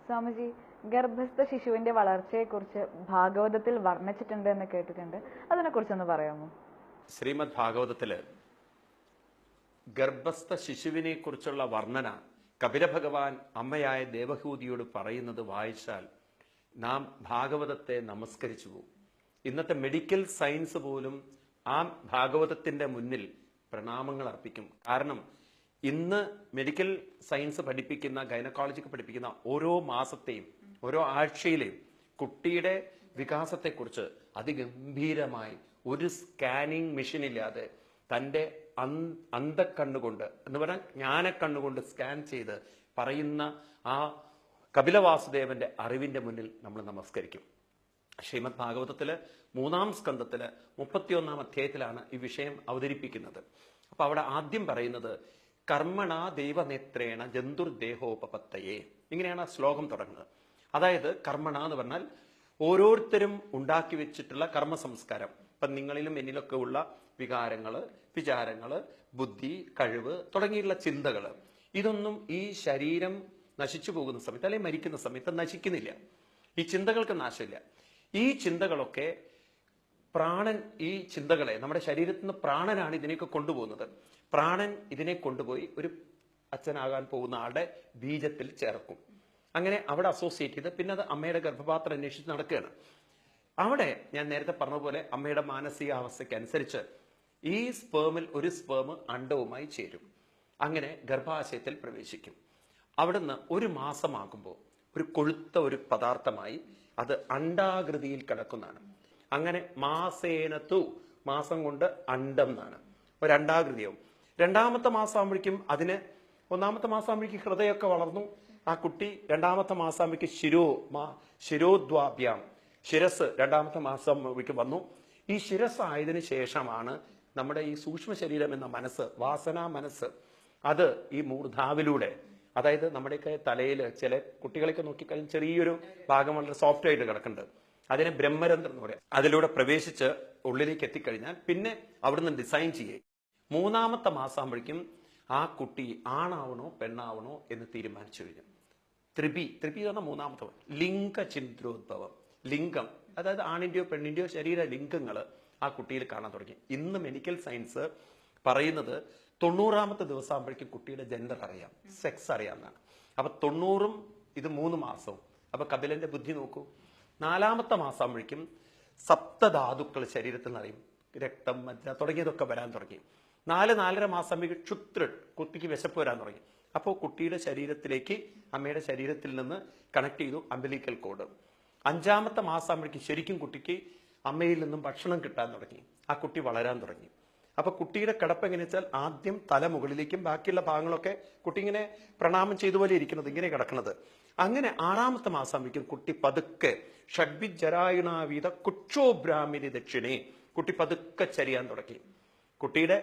സ്വാമിജി, ഗർഭസ്ഥ ശിശുവിന്റെ വളർച്ചയെക്കുറിച്ച് ഭാഗവതത്തിൽ വർണ്ണിച്ചിട്ടുണ്ട് എന്ന് കേട്ടിട്ടുണ്ട്. അതിനെക്കുറിച്ചൊന്ന് പറയാമോ? ശ്രീമദ് ഭാഗവതത്തില് ഗർഭസ്ഥ ശിശുവിനെ കുറിച്ചുള്ള വർണ്ണന കപിലഭഗവാൻ അമ്മയായ ദേവഹൂതിയോട് പറയുന്നത് വായിച്ചാൽ നാം ഭാഗവതത്തെ നമസ്കരിച്ചു പോകും. ഇന്നത്തെ മെഡിക്കൽ സയൻസ് പോലും ആ ഭാഗവതത്തിന്റെ മുന്നിൽ പ്രണാമങ്ങൾ അർപ്പിക്കും. കാരണം ഇന്ന് മെഡിക്കൽ സയൻസ് പഠിപ്പിക്കുന്ന, ഗൈനക്കോളജിക്ക് പഠിപ്പിക്കുന്ന ഓരോ മാസത്തെയും ഓരോ ആഴ്ചയിലെയും കുട്ടിയുടെ വികാസത്തെക്കുറിച്ച് അതിഗംഭീരമായി ഒരു സ്കാനിങ് മെഷീൻ ഇല്ലാതെ തൻ്റെ അന്ധക്കണ്ണുകൊണ്ട് എന്ന് പറഞ്ഞാൽ ജ്ഞാനക്കണ്ണുകൊണ്ട് സ്കാൻ ചെയ്ത് പറയുന്ന ആ കപിലവാസുദേവന്റെ അറിവിന്റെ മുന്നിൽ നമ്മൾ നമസ്കരിക്കും. ശ്രീമദ് ഭാഗവതത്തില് 3-ാം സ്കന്ധത്തില് 31-ാം അധ്യായത്തിലാണ് ഈ വിഷയം അവതരിപ്പിക്കുന്നത്. അപ്പൊ അവിടെ ആദ്യം പറയുന്നത് കർമ്മണ ദൈവനേത്രേണ ജന്തുർദേഹോപപത്തയെ, ഇങ്ങനെയാണ് ആ ശ്ലോകം തുടങ്ങുന്നത്. അതായത് കർമ്മണ എന്ന് പറഞ്ഞാൽ ഓരോരുത്തരും ഉണ്ടാക്കി വെച്ചിട്ടുള്ള കർമ്മ സംസ്കാരം. ഇപ്പൊ നിങ്ങളിലും എന്നിലൊക്കെ ഉള്ള വികാരങ്ങള്, വിചാരങ്ങള്, ബുദ്ധി, കഴിവ് തുടങ്ങിയുള്ള ചിന്തകള്, ഇതൊന്നും ഈ ശരീരം നശിച്ചു പോകുന്ന സമയത്ത് അല്ലെങ്കിൽ മരിക്കുന്ന സമയത്ത് നശിക്കുന്നില്ല. ഈ ചിന്തകൾക്ക് നാശമില്ല. ഈ ചിന്തകളൊക്കെ പ്രാണൻ, ഈ ചിന്തകളെ നമ്മുടെ ശരീരത്തിൽ നിന്ന് പ്രാണനാണ് ഇതിനെയൊക്കെ കൊണ്ടുപോകുന്നത്. പ്രാണൻ ഇതിനെ കൊണ്ടുപോയി ഒരു അച്ഛനാകാൻ പോകുന്ന ആളുടെ ബീജത്തിൽ ചേർക്കും. അങ്ങനെ അവിടെ അസോസിയേറ്റ് ചെയ്ത് പിന്നെ അത് അമ്മയുടെ ഗർഭപാത്രം അന്വേഷിച്ച് നടക്കുകയാണ്. അവിടെ ഞാൻ നേരത്തെ പറഞ്ഞതുപോലെ അമ്മയുടെ മാനസികാവസ്ഥയ്ക്ക് അനുസരിച്ച് ഈ സ്പേമിൽ ഒരു സ്പേം അണ്ഡവുമായി ചേരും. അങ്ങനെ ഗർഭാശയത്തിൽ പ്രവേശിക്കും. അവിടുന്ന് ഒരു മാസമാകുമ്പോൾ ഒരു കൊഴുത്ത ഒരു പദാർത്ഥമായി അത് അണ്ഡാകൃതിയിൽ കിടക്കുന്നതാണ്. അങ്ങനെ മാസേനത്തു, മാസം കൊണ്ട് അണ്ഡം എന്നാണ്, ഒരു അണ്ഡാകൃതിയാവും. 2-ാമത്തെ മാസമാകുമ്പോഴേക്കും അതിന് 1-ാമത്തെ മാസമാകുമ്പോഴേക്കും ഹൃദയമൊക്കെ വളർന്നു. ആ കുട്ടി 2-ാമത്തെ മാസമാകുമ്പോഴേക്കും ശിരോദ്വാഭ്യാം, ശിരസ് 2-ാമത്തെ മാസമാകുമ്പോഴേക്കും വന്നു. ഈ ശിരസ് ആയതിനു ശേഷമാണ് നമ്മുടെ ഈ സൂക്ഷ്മ ശരീരം എന്ന മനസ്സ്, വാസനാ മനസ്സ്, അത് ഈ മൂർധാവിലൂടെ, അതായത് നമ്മുടെയൊക്കെ തലയിൽ ചില കുട്ടികളൊക്കെ നോക്കിക്കഴിഞ്ഞാൽ ചെറിയൊരു ഭാഗം വളരെ സോഫ്റ്റ് ആയിട്ട് കിടക്കുന്നുണ്ട്. അതിനെ ബ്രഹ്മരന്ധ്രം എന്ന് പറയാം. അതിലൂടെ പ്രവേശിച്ച് ഉള്ളിലേക്ക് എത്തിക്കഴിഞ്ഞാൽ പിന്നെ അവിടുന്ന് ഡിസൈൻ ചെയ്യേ 3-ാമത്തെ മാസമാകുമ്പോഴേക്കും ആ കുട്ടി ആണാവണോ പെണ്ണാവണോ എന്ന് തീരുമാനിച്ചു കഴിഞ്ഞു. ത്രിപി എന്ന് പറഞ്ഞാൽ 3-ാമത്തെ ലിംഗചിന്ദ്രോദ്ഭവം. ലിംഗം, അതായത് ആണിന്റെയോ പെണ്ണിന്റെയോ ശരീര ലിംഗങ്ങൾ ആ കുട്ടിയിൽ കാണാൻ തുടങ്ങി. ഇന്ന് മെഡിക്കൽ സയൻസ് പറയുന്നത് 90-ാമത്തെ ദിവസം ആകുമ്പോഴേക്കും കുട്ടിയുടെ ജെൻഡർ അറിയാം, സെക്സ് അറിയാമെന്നാണ്. അപ്പൊ 90-ഉം ഇത് 3 മാസവും. അപ്പൊ കപിലന്റെ ബുദ്ധി നോക്കൂ. 4-ാമത്തെ മാസം ആകുമ്പോഴേക്കും സപ്തധാതുക്കൾ ശരീരത്തിൽ നിന്നറിയും. രക്തം, മജ്ജ തുടങ്ങിയതൊക്കെ വരാൻ തുടങ്ങി. 4-4.5 മാസം ആകുമ്പോഴേക്കും ക്ഷുത്രൻ, കുട്ടിക്ക് വിശപ്പ് വരാൻ തുടങ്ങി. അപ്പോൾ കുട്ടിയുടെ ശരീരത്തിലേക്ക് അമ്മയുടെ ശരീരത്തിൽ നിന്ന് കണക്ട് ചെയ്തു അംബലിക്കൽ കോഡ്. 5-ാമത്തെ മാസം ആകുമ്പോഴേക്കും ശരിക്കും കുട്ടിക്ക് അമ്മയിൽ നിന്നും ഭക്ഷണം കിട്ടാൻ തുടങ്ങി. ആ കുട്ടി വളരാൻ തുടങ്ങി. അപ്പൊ കുട്ടിയുടെ കിടപ്പ് എങ്ങനെ വെച്ചാൽ ആദ്യം തല മുകളിലേക്കും ബാക്കിയുള്ള ഭാഗങ്ങളൊക്കെ കുട്ടി ഇങ്ങനെ പ്രണാമം ചെയ്ത പോലെ ഇരിക്കുന്നത്, ഇങ്ങനെ കിടക്കുന്നത്. അങ്ങനെ 6-ാമത്തെ മാസം ആകുമ്പോഴേക്കും കുട്ടി പതുക്കെ ഷഡ്വിജരായണാവീത കുക്ഷോബ്രാഹ്മിനി ദക്ഷിണേ, കുട്ടി പതുക്കെ ചരിയാൻ തുടങ്ങി. കുട്ടിയുടെ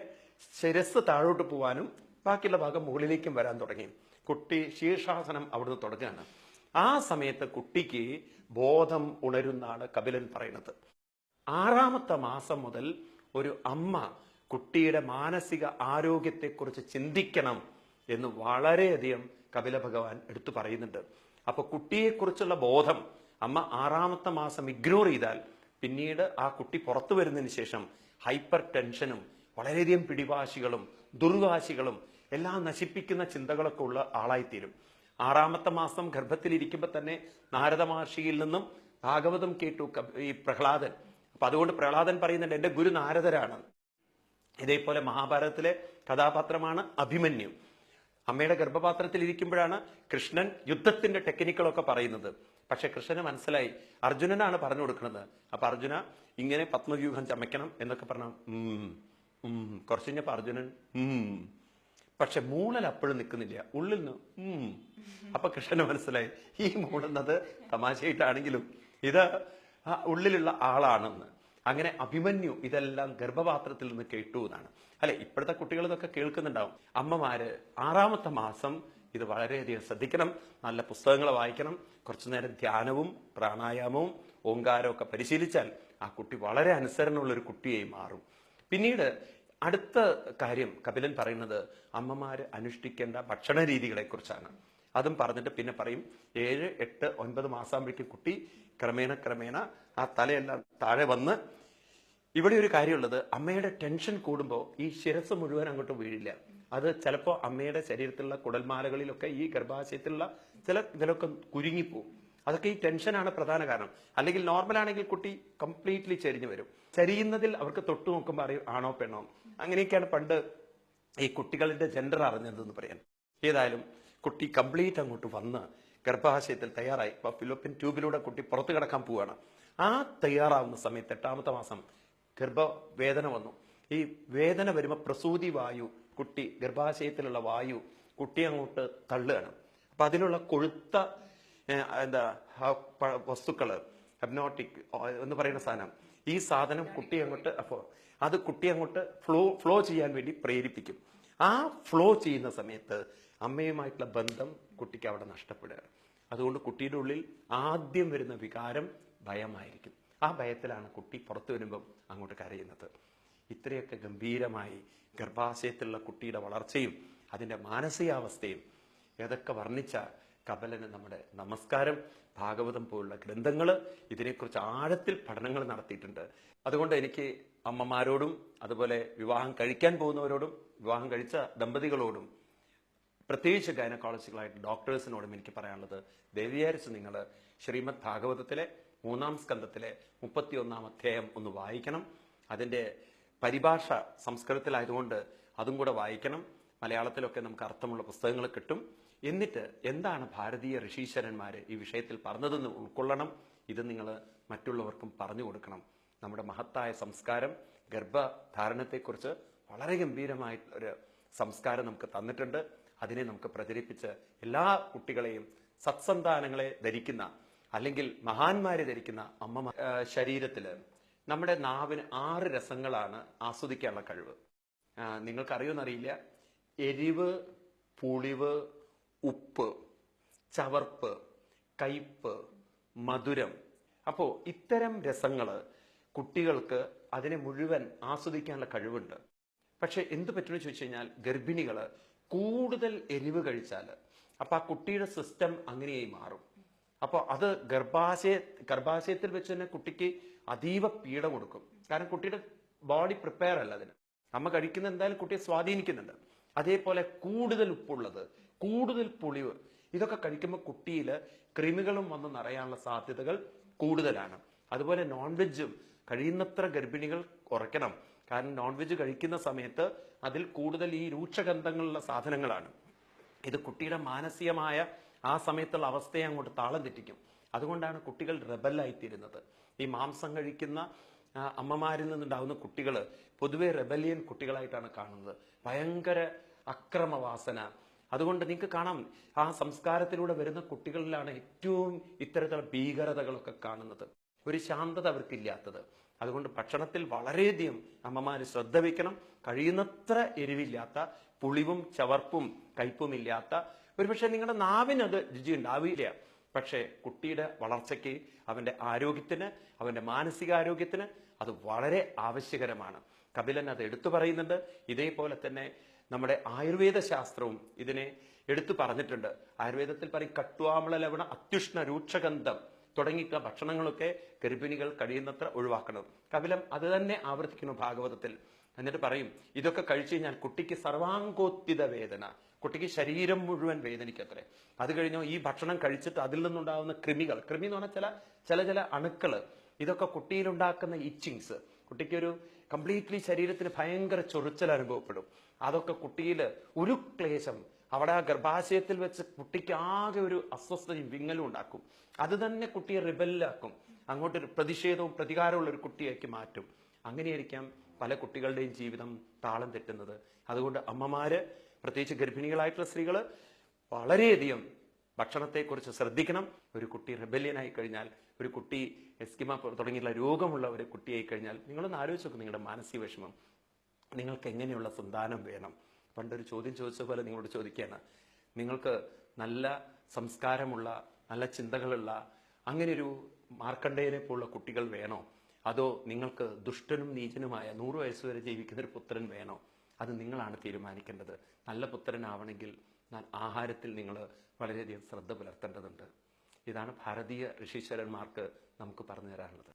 ശിരസ് താഴോട്ട് പോവാനും ബാക്കിയുള്ള ഭാഗം മുകളിലേക്കും വരാൻ തുടങ്ങി. കുട്ടി ശീർഷാസനം അവിടുന്ന് തുടങ്ങുകയാണ്. ആ സമയത്ത് കുട്ടിക്ക് ബോധം ഉണരുന്നാണ് കപിലൻ പറയുന്നത്. 6-ാമത്തെ മാസം മുതൽ ഒരു അമ്മ കുട്ടിയുടെ മാനസിക ആരോഗ്യത്തെക്കുറിച്ച് ചിന്തിക്കണം എന്ന് വളരെയധികം കപില ഭഗവാൻ എടുത്തു പറയുന്നുണ്ട്. അപ്പൊ കുട്ടിയെക്കുറിച്ചുള്ള ബോധം അമ്മ 6-ാമത്തെ മാസം ഇഗ്നോർ ചെയ്താൽ പിന്നീട് ആ കുട്ടി പുറത്തു വരുന്നതിന് ശേഷം ഹൈപ്പർ ടെൻഷനും വളരെയധികം പിടിവാശികളും ദുർവാശികളും എല്ലാം നശിപ്പിക്കുന്ന ചിന്തകളൊക്കെ ഉള്ള ആളായിത്തീരും. 6-ാമത്തെ മാസം ഗർഭത്തിലിരിക്കുമ്പോൾ തന്നെ നാരദ മഹർഷിയിൽ നിന്നും ഭാഗവതം കേട്ടു ഈ പ്രഹ്ലാദൻ. അപ്പൊ അതുകൊണ്ട് പ്രഹ്ലാദൻ പറയുന്നുണ്ട് എന്റെ ഗുരു നാരദരാണ്. ഇതേപോലെ മഹാഭാരതത്തിലെ കഥാപാത്രമാണ് അഭിമന്യു. അമ്മയുടെ ഗർഭപാത്രത്തിൽ ഇരിക്കുമ്പോഴാണ് കൃഷ്ണൻ യുദ്ധത്തിന്റെ ടെക്നിക്കുകളൊക്കെ പറയുന്നത്. പക്ഷെ കൃഷ്ണന് മനസ്സിലായി അർജുനനാണ് പറഞ്ഞു കൊടുക്കുന്നത്. അപ്പൊ അർജുന ഇങ്ങനെ പത്മവ്യൂഹം ചമയ്ക്കണം എന്നൊക്കെ പറഞ്ഞ കുറച്ച് കഴിഞ്ഞപ്പോ അർജുനൻ പക്ഷെ മൂളൽ അപ്പോഴും നിൽക്കുന്നില്ല, ഉള്ളിൽ നിന്ന് അപ്പൊ കൃഷ്ണന് മനസ്സിലായി ഈ മൂളുന്നത് തമാശയായിട്ടാണെങ്കിലും ഇത് ഉള്ളിലുള്ള ആളാണെന്ന്. അങ്ങനെ അഭിമന്യു ഇതെല്ലാം ഗർഭപാത്രത്തിൽ നിന്ന് കേട്ടു എന്നാണ്. അല്ലെ, ഇപ്പോഴത്തെ കുട്ടികൾ ഇതൊക്കെ കേൾക്കുന്നുണ്ടാവും. അമ്മമാര് 6-ാമത്തെ മാസം ഇത് വളരെയധികം ശ്രദ്ധിക്കണം. നല്ല പുസ്തകങ്ങൾ വായിക്കണം. കുറച്ചു നേരം ധ്യാനവും പ്രാണായാമവും ഓങ്കാരവും ഒക്കെ പരിശീലിച്ചാൽ ആ കുട്ടി വളരെ അനുസരണമുള്ള ഒരു കുട്ടിയായി മാറും. പിന്നീട് അടുത്ത കാര്യം കപിലൻ പറയുന്നത് അമ്മമാര് അനുഷ്ഠിക്കേണ്ട ഭക്ഷണ രീതികളെ കുറിച്ചാണ്. അതും പറഞ്ഞിട്ട് പിന്നെ പറയും 7, 8, 9 മാസമാകുമ്പോഴേക്കും കുട്ടി ക്രമേണ ആ തലയെല്ലാം താഴെ വന്ന്, ഇവിടെ ഒരു കാര്യമുള്ളത്, അമ്മയുടെ ടെൻഷൻ കൂടുമ്പോൾ ഈ ശിരസ് മുഴുവൻ അങ്ങോട്ട് വീഴില്ല. അത് ചിലപ്പോൾ അമ്മയുടെ ശരീരത്തിലുള്ള കുടൽമാലകളിലൊക്കെ ഈ ഗർഭാശയത്തിലുള്ള ഇതിലൊക്കെ കുരുങ്ങിപ്പോവും. അതൊക്കെ ഈ ടെൻഷനാണ് പ്രധാന കാരണം. അല്ലെങ്കിൽ നോർമൽ ആണെങ്കിൽ കുട്ടി കംപ്ലീറ്റ്ലി ചെരിഞ്ഞു വരും. ചരിയുന്നതിൽ അവർക്ക് തൊട്ടു നോക്കുമ്പോൾ അറിയും ആണോ പെണ്ണോ. അങ്ങനെയൊക്കെയാണ് പണ്ട് ഈ കുട്ടികളുടെ ജെൻഡർ അറിഞ്ഞതെന്ന് പറയാൻ. ഏതായാലും കുട്ടി കംപ്ലീറ്റ് അങ്ങോട്ട് വന്ന് ഗർഭാശയത്തിൽ തയ്യാറായി. ഇപ്പൊ ഫിലോപ്പിൻ ട്യൂബിലൂടെ കുട്ടി പുറത്തു കിടക്കാൻ പോവുകയാണ്. ആ തയ്യാറാവുന്ന സമയത്ത് 8ാമത്തെ മാസം ഗർഭവേദന വന്നു. ഈ വേദന വരുമ്പോൾ പ്രസൂതി വായു, കുട്ടി ഗർഭാശയത്തിലുള്ള വായു കുട്ടി അങ്ങോട്ട് തള്ളുകയാണ്. അപ്പൊ അതിലുള്ള കൊഴുത്ത വസ്തുക്കള്, ഹെപ്നോട്ടിക് എന്ന് പറയുന്ന സാധനം, ഈ സാധനം കുട്ടി അങ്ങോട്ട് അത് കുട്ടി അങ്ങോട്ട് ഫ്ലോ ചെയ്യാൻ വേണ്ടി പ്രേരിപ്പിക്കും. ആ ഫ്ലോ ചെയ്യുന്ന സമയത്ത് അമ്മയുമായിട്ടുള്ള ബന്ധം കുട്ടിക്ക് അവിടെ നഷ്ടപ്പെടുകയാണ്. അതുകൊണ്ട് കുട്ടിയുടെ ഉള്ളിൽ ആദ്യം വരുന്ന വികാരം ഭയമായിരിക്കും. ആ ഭയത്തിലാണ് കുട്ടി പുറത്തു വരുമ്പം അങ്ങോട്ട് കരയുന്നത്. ഇത്രയൊക്കെ ഗംഭീരമായി ഗർഭാശയത്തിലുള്ള കുട്ടിയുടെ വളർച്ചയും അതിന്റെ മാനസികാവസ്ഥയും ഏതൊക്കെ വർണ്ണിച്ച കപിലന് നമ്മുടെ നമസ്കാരം. ഭാഗവതം പോലുള്ള ഗ്രന്ഥങ്ങൾ ഇതിനെക്കുറിച്ച് ആഴത്തിൽ പഠനങ്ങൾ നടത്തിയിട്ടുണ്ട്. അതുകൊണ്ട് എനിക്ക് അമ്മമാരോടും അതുപോലെ വിവാഹം കഴിക്കാൻ പോകുന്നവരോടും വിവാഹം കഴിച്ച ദമ്പതികളോടും പ്രത്യേകിച്ച് ഗൈനക്കോളജികളായിട്ട് ഡോക്ടേഴ്സിനോടും എനിക്ക് പറയാനുള്ളത്, ദയവിചാരിച്ച് നിങ്ങൾ ശ്രീമദ് ഭാഗവതത്തിലെ 3ാം സ്കന്ധത്തിലെ 31ാം അധ്യായം ഒന്ന് വായിക്കണം. അതിന്റെ പരിഭാഷ സംസ്കൃതത്തിലായതുകൊണ്ട് അതും കൂടെ വായിക്കണം. മലയാളത്തിലൊക്കെ നമുക്ക് അർത്ഥമുള്ള പുസ്തകങ്ങൾ കിട്ടും. എന്നിട്ട് എന്താണ് ഭാരതീയ ഋഷീശ്വരന്മാര് ഈ വിഷയത്തിൽ പറഞ്ഞതെന്ന് ഉൾക്കൊള്ളണം. ഇത് നിങ്ങൾ മറ്റുള്ളവർക്കും പറഞ്ഞു കൊടുക്കണം. നമ്മുടെ മഹത്തായ സംസ്കാരം ഗർഭധാരണത്തെക്കുറിച്ച് വളരെ ഗംഭീരമായിട്ടുള്ള ഒരു സംസ്കാരം നമുക്ക് തന്നിട്ടുണ്ട്. അതിനെ നമുക്ക് പ്രചരിപ്പിച്ച് എല്ലാ കുട്ടികളെയും സത്സന്താനങ്ങളെ ധരിക്കുന്ന അല്ലെങ്കിൽ മഹാന്മാരെ ധരിക്കുന്ന അമ്മ ശരീരത്തില് നമ്മുടെ നാവിന് 6 രസങ്ങളാണ് ആസ്വദിക്കാനുള്ള കഴിവ്. നിങ്ങൾക്കറിയുമെന്നറിയില്ല, എരിവ്, പുളിവ്, ഉപ്പ്, ചവർപ്പ്, കയ്പ്, മധുരം. അപ്പോ ഇത്തരം രസങ്ങള് കുട്ടികൾക്ക് അതിനെ മുഴുവൻ ആസ്വദിക്കാനുള്ള കഴിവുണ്ട്. പക്ഷെ എന്ത് പറ്റുമെന്ന് ചോദിച്ചു കഴിഞ്ഞാൽ, ഗർഭിണികള് കൂടുതൽ എരിവ് കഴിച്ചാല് അപ്പൊ ആ കുട്ടിയുടെ സിസ്റ്റം അങ്ങനെയായി മാറും. അപ്പൊ അത് ഗർഭാശയത്തിൽ വെച്ച് തന്നെ കുട്ടിക്ക് അതീവ പീഡ കൊടുക്കും. കാരണം കുട്ടിയുടെ ബോഡി പ്രിപ്പയർ അല്ല അതിന്. അമ്മ കഴിക്കുന്ന എന്തായാലും കുട്ടിയെ സ്വാധീനിക്കുന്നുണ്ട്. അതേപോലെ കൂടുതൽ ഉപ്പുള്ളത്, കൂടുതൽ പുളിവ്, ഇതൊക്കെ കഴിക്കുമ്പോൾ കുട്ടിയിൽ കൃമികളും വന്ന് നിറയാനുള്ള സാധ്യതകൾ കൂടുതലാണ്. അതുപോലെ നോൺ വെജും കഴിയുന്നത്ര ഗർഭിണികൾ കുറയ്ക്കണം. കാരണം നോൺ വെജ് കഴിക്കുന്ന സമയത്ത് അതിൽ കൂടുതൽ ഈ രൂക്ഷഗന്ധങ്ങളുള്ള സാധനങ്ങളാണ്. ഇത് കുട്ടിയുടെ മാനസികമായ ആ സമയത്തുള്ള അവസ്ഥയെ അങ്ങോട്ട് താളം തെറ്റിക്കും. അതുകൊണ്ടാണ് കുട്ടികൾ റെബലായിത്തീരുന്നത്. ഈ മാംസം കഴിക്കുന്ന അമ്മമാരിൽ നിന്നുണ്ടാവുന്ന കുട്ടികൾ പൊതുവെ റെബലിയൻ കുട്ടികളായിട്ടാണ് കാണുന്നത്. ഭയങ്കര അക്രമവാസന. അതുകൊണ്ട് നിങ്ങൾക്ക് കാണാം, ആ സംസ്കാരത്തിലൂടെ വരുന്ന കുട്ടികളിലാണ് ഏറ്റവും ഇത്തരത്തിലുള്ള ഭീകരതകളൊക്കെ കാണുന്നത്. ഒരു ശാന്തത അവർക്കില്ലാത്തത്. അതുകൊണ്ട് ഭക്ഷണത്തിൽ വളരെയധികം അമ്മമാര് ശ്രദ്ധ വയ്ക്കണം. കഴിയുന്നത്ര എരിവില്ലാത്ത, പുളിവും ചവർപ്പും കയ്പും ഇല്ലാത്ത, ഒരുപക്ഷെ നിങ്ങളുടെ നാവിന് അത് രുചി ഉണ്ടാവില്ല, പക്ഷേ കുട്ടിയുടെ വളർച്ചയ്ക്ക്, അവന്റെ ആരോഗ്യത്തിന്, അവന്റെ മാനസികാരോഗ്യത്തിന് അത് വളരെ ആവശ്യകരമാണ്. കപിലൻ അത് എടുത്തു പറയുന്നുണ്ട്. ഇതേപോലെ തന്നെ നമ്മുടെ ആയുർവേദ ശാസ്ത്രവും ഇതിനെ എടുത്തു പറഞ്ഞിട്ടുണ്ട്. ആയുർവേദത്തിൽ പറയും കട്വാമ്ല ലവണ അത്യുഷ്ണ രൂക്ഷഗന്ധം തുടങ്ങിയ ഭക്ഷണങ്ങളൊക്കെ ഗർഭിണികൾ കഴിയുന്നത്ര ഒഴിവാക്കണം. കപിലം അത് തന്നെ ആവർത്തിക്കുന്നു ഭാഗവതത്തിൽ. എന്നിട്ട് പറയും, ഇതൊക്കെ കഴിച്ചു കഴിഞ്ഞാൽ കുട്ടിക്ക് സർവാംഗോത്തിത വേദന, കുട്ടിക്ക് ശരീരം മുഴുവൻ വേദനിക്കത്രേ. അത് കഴിഞ്ഞോ ഈ ഭക്ഷണം കഴിച്ചിട്ട് അതിൽ നിന്നുണ്ടാകുന്ന കൃമികൾ, കൃമി എന്ന് പറഞ്ഞാൽ ചില അണുക്കള്, ഇതൊക്കെ കുട്ടിയിലുണ്ടാക്കുന്ന ഇച്ചിങ്സ്, കുട്ടിക്കൊരു കംപ്ലീറ്റ്ലി ശരീരത്തിന് ഭയങ്കര ചൊറിച്ചൽ അനുഭവപ്പെടും. അതൊക്കെ കുട്ടിയിൽ ഒരു ക്ലേശം, അവിടെ ആ ഗർഭാശയത്തിൽ വെച്ച് കുട്ടിക്ക് ആകെ ഒരു അസ്വസ്ഥതയും വിങ്ങലും ഉണ്ടാക്കും. അത് തന്നെ കുട്ടിയെ റിബല്ലാക്കും, അങ്ങോട്ടൊരു പ്രതിഷേധവും പ്രതികാരമുള്ള ഒരു കുട്ടിയാക്കി മാറ്റും. അങ്ങനെയായിരിക്കാം പല കുട്ടികളുടെയും ജീവിതം താളം തെറ്റുന്നത്. അതുകൊണ്ട് അമ്മമാര്, പ്രത്യേകിച്ച് ഗർഭിണികളായിട്ടുള്ള സ്ത്രീകള് വളരെയധികം ഭക്ഷണത്തെക്കുറിച്ച് ശ്രദ്ധിക്കണം. ഒരു കുട്ടി റിബല്യനായി കഴിഞ്ഞാൽ, ഒരു കുട്ടി എസ്കിമ തുടങ്ങിയുള്ള രോഗമുള്ള ഒരു കുട്ടിയായി കഴിഞ്ഞാൽ, നിങ്ങളൊന്ന് ആലോചിച്ച് നോക്കും നിങ്ങളുടെ മാനസിക വിഷമം. നിങ്ങൾക്ക് എങ്ങനെയുള്ള സന്താനം വേണം? പണ്ടൊരു ചോദ്യം ചോദിച്ച പോലെ നിങ്ങളോട് ചോദിക്കുകയാണ്, നിങ്ങൾക്ക് നല്ല സംസ്കാരമുള്ള, നല്ല ചിന്തകളുള്ള, അങ്ങനെയൊരു മാർക്കണ്ഡേയനെ പോലുള്ള കുട്ടികൾ വേണോ? അതോ നിങ്ങൾക്ക് ദുഷ്ടനും നീചനുമായ 100 വയസ്സ് വരെ ജീവിക്കുന്ന ഒരു പുത്രൻ വേണോ? അത് നിങ്ങളാണ് തീരുമാനിക്കേണ്ടത്. നല്ല പുത്രനാവണമെങ്കിൽ എന്നാൽ ആഹാരത്തിൽ നിങ്ങൾ വളരെയധികം ശ്രദ്ധ പുലർത്തേണ്ടതുണ്ട്. ഇതാണ് ഭാരതീയ ഋഷീശ്വരന്മാർക്ക് നമുക്ക് പറഞ്ഞു തരാനുള്ളത്.